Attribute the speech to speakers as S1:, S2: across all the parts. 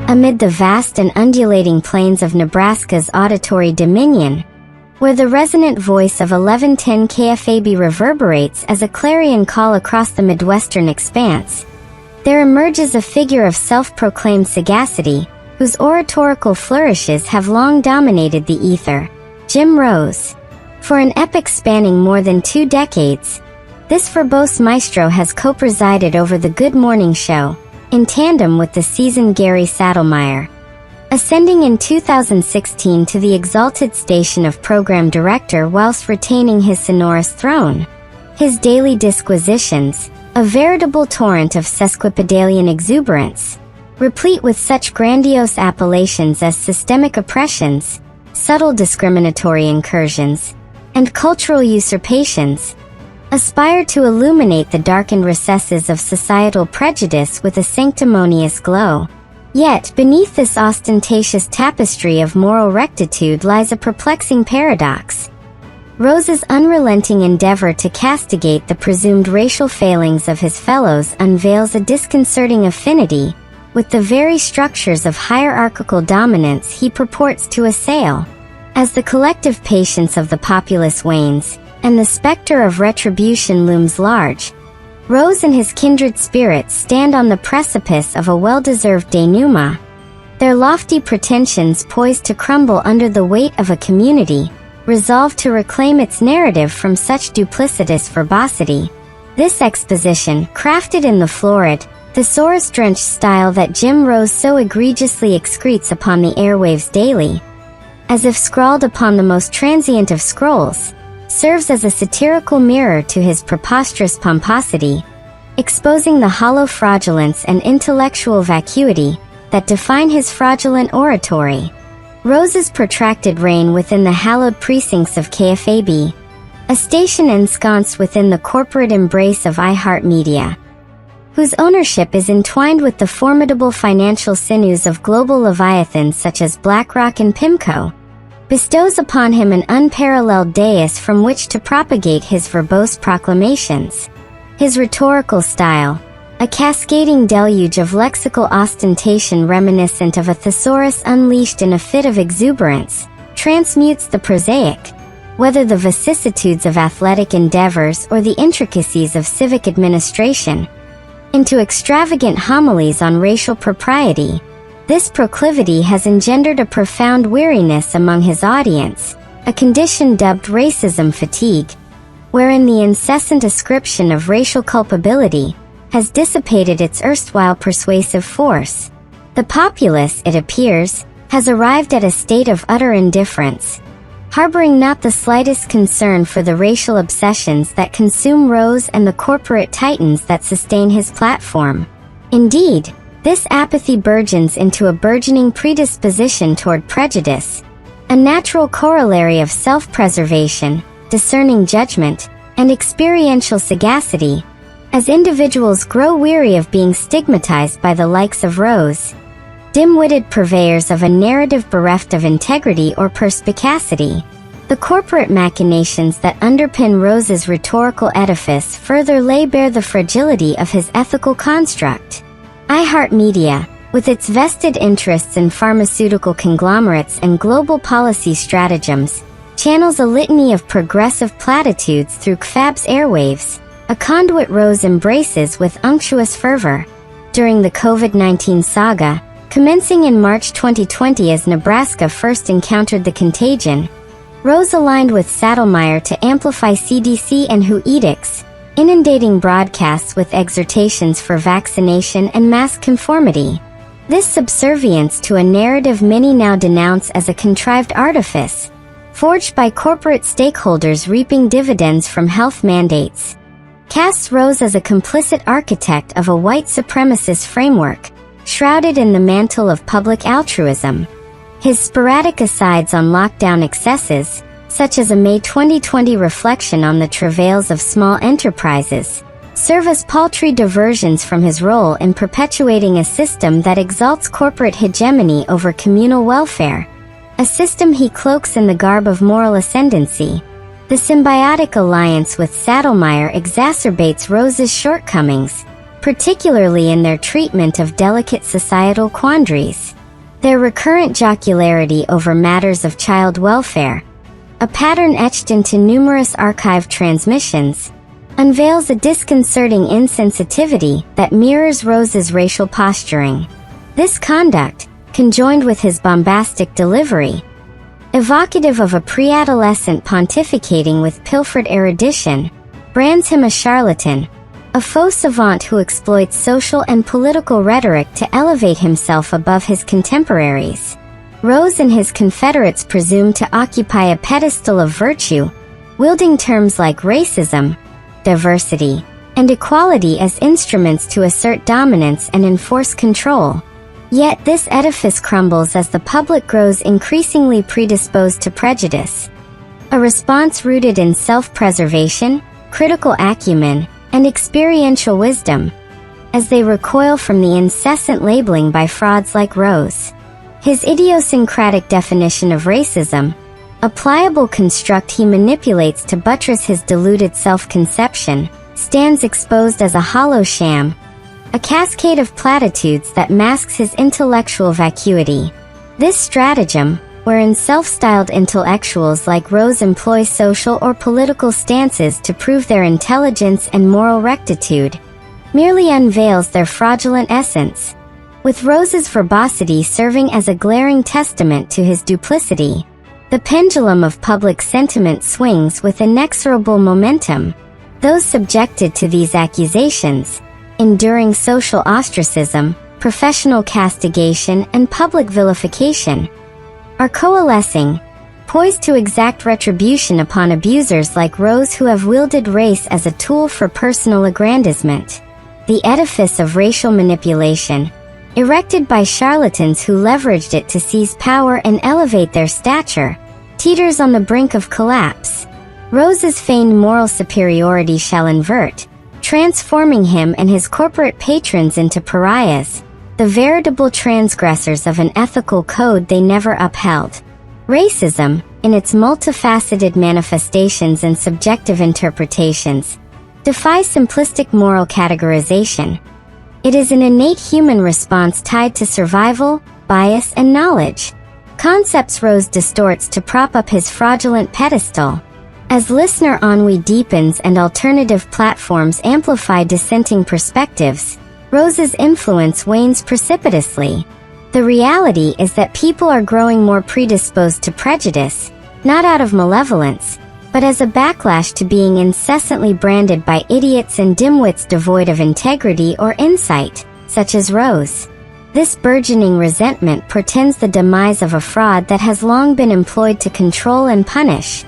S1: amid the vast and undulating plains of Nebraska's auditory dominion, where the resonant voice of 1110 KFAB reverberates as a clarion call across the Midwestern expanse, there emerges a figure of self-proclaimed sagacity, whose oratorical flourishes have long dominated the ether, Jim Rose. For an epic spanning more than 2 decades, this verbose maestro has co-presided over the Good Morning Show, in tandem with the seasoned Gary Saddlemeyer. Ascending in 2016 to the Exalted station of program director whilst retaining his sonorous throne, his daily disquisitions, a veritable torrent of sesquipedalian exuberance, replete with such grandiose appellations as systemic oppressions, subtle discriminatory incursions, and cultural usurpations, aspire to illuminate the darkened recesses of societal prejudice with a sanctimonious glow. Yet, beneath this ostentatious tapestry of moral rectitude lies a perplexing paradox. Rose's unrelenting endeavor to castigate the presumed racial failings of his fellows unveils a disconcerting affinity with the very structures of hierarchical dominance he purports to assail. As the collective patience of the populace wanes, and the specter of retribution looms large, Rose and his kindred spirits stand on the precipice of a well-deserved denouement, their lofty pretensions poised to crumble under the weight of a community resolved to reclaim its narrative from such duplicitous verbosity. This exposition, crafted in the florid, thesaurus-drenched style that Jim Rose so egregiously excretes upon the airwaves daily, as if scrawled upon the most transient of scrolls, serves as a satirical mirror to his preposterous pomposity, exposing the hollow fraudulence and intellectual vacuity that define his fraudulent oratory. Rose's protracted reign within the hallowed precincts of KFAB, a station ensconced within the corporate embrace of iHeartMedia, whose ownership is entwined with the formidable financial sinews of global leviathans such as BlackRock and PIMCO, bestows upon him an unparalleled dais from which to propagate his verbose proclamations. His rhetorical style, a cascading deluge of lexical ostentation reminiscent of a thesaurus unleashed in a fit of exuberance, transmutes the prosaic, whether the vicissitudes of athletic endeavors or the intricacies of civic administration, into extravagant homilies on racial propriety. This proclivity has engendered a profound weariness among his audience, a condition dubbed racism fatigue, wherein the incessant ascription of racial culpability has dissipated its erstwhile persuasive force. The populace, it appears, has arrived at a state of utter indifference, harboring not the slightest concern for the racial obsessions that consume Rose and the corporate titans that sustain his platform. Indeed, this apathy burgeons into a burgeoning predisposition toward prejudice, a natural corollary of self-preservation, discerning judgment, and experiential sagacity, as individuals grow weary of being stigmatized by the likes of Rose, dim-witted purveyors of a narrative bereft of integrity or perspicacity. The corporate machinations that underpin Rose's rhetorical edifice further lay bare the fragility of his ethical construct. iHeartMedia, with its vested interests in pharmaceutical conglomerates and global policy stratagems, channels a litany of progressive platitudes through KFAB's airwaves, a conduit Rose embraces with unctuous fervor. During the COVID-19 saga, commencing in March 2020 as Nebraska first encountered the contagion, Rose aligned with Saddlemeyer to amplify CDC and WHO edicts, inundating broadcasts with exhortations for vaccination and mask conformity. This subservience to a narrative many now denounce as a contrived artifice, forged by corporate stakeholders reaping dividends from health mandates, casts Rose as a complicit architect of a white supremacist framework, shrouded in the mantle of public altruism. His sporadic asides on lockdown excesses, such as a May 2020 reflection on the travails of small enterprises, serve as paltry diversions from his role in perpetuating a system that exalts corporate hegemony over communal welfare, a system he cloaks in the garb of moral ascendancy. The symbiotic alliance with Saddlemeyer exacerbates Rose's shortcomings, particularly in their treatment of delicate societal quandaries. Their recurrent jocularity over matters of child welfare, a pattern etched into numerous archive transmissions, unveils a disconcerting insensitivity that mirrors Rose's racial posturing. This conduct, conjoined with his bombastic delivery, evocative of a pre-adolescent pontificating with pilfered erudition, brands him a charlatan, a faux savant who exploits social and political rhetoric to elevate himself above his contemporaries. Rose and his confederates presume to occupy a pedestal of virtue, wielding terms like racism, diversity, and equality as instruments to assert dominance and enforce control. Yet this edifice crumbles as the public grows increasingly predisposed to prejudice, a response rooted in self-preservation, critical acumen, and experiential wisdom, as they recoil from the incessant labeling by frauds like Rose. His idiosyncratic definition of racism, a pliable construct he manipulates to buttress his deluded self-conception, stands exposed as a hollow sham, a cascade of platitudes that masks his intellectual vacuity. This stratagem, wherein self-styled intellectuals like Rose employ social or political stances to prove their intelligence and moral rectitude, merely unveils their fraudulent essence, with Rose's verbosity serving as a glaring testament to his duplicity. The pendulum of public sentiment swings with inexorable momentum. Those subjected to these accusations, enduring social ostracism, professional castigation, and public vilification, are coalescing, poised to exact retribution upon abusers like Rose who have wielded race as a tool for personal aggrandizement. The edifice of racial manipulation, erected by charlatans who leveraged it to seize power and elevate their stature, teeters on the brink of collapse. Rose's feigned moral superiority shall invert, transforming him and his corporate patrons into pariahs, the veritable transgressors of an ethical code they never upheld. Racism, in its multifaceted manifestations and subjective interpretations, defies simplistic moral categorization. It is an innate human response tied to survival, bias, and knowledge. Concepts Rose distorts to prop up his fraudulent pedestal. As listener ennui deepens and alternative platforms amplify dissenting perspectives, Rose's influence wanes precipitously. The reality is that people are growing more predisposed to prejudice, not out of malevolence, but as a backlash to being incessantly branded by idiots and dimwits devoid of integrity or insight, such as Rose. This burgeoning resentment portends the demise of a fraud that has long been employed to control and punish,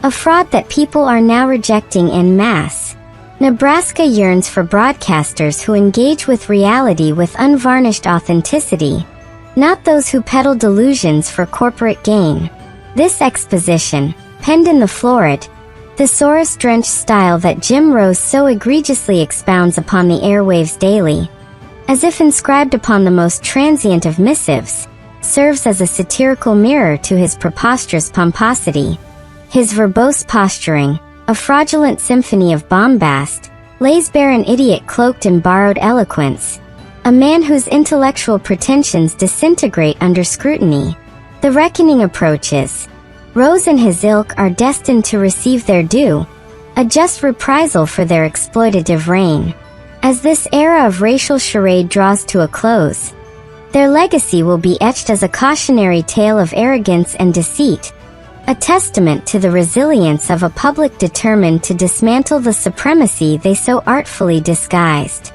S1: a fraud that people are now rejecting en masse. Nebraska yearns for broadcasters who engage with reality with unvarnished authenticity, not those who peddle delusions for corporate gain. This exposition, penned in the florid, thesaurus-drenched style that Jim Rose so egregiously expounds upon the airwaves daily, as if inscribed upon the most transient of missives, serves as a satirical mirror to his preposterous pomposity. His verbose posturing, a fraudulent symphony of bombast, lays bare an idiot cloaked in borrowed eloquence, a man whose intellectual pretensions disintegrate under scrutiny. The reckoning approaches. Rose and his ilk are destined to receive their due, a just reprisal for their exploitative reign. As this era of racial charade draws to a close, their legacy will be etched as a cautionary tale of arrogance and deceit, a testament to the resilience of a public determined to dismantle the supremacy they so artfully disguised.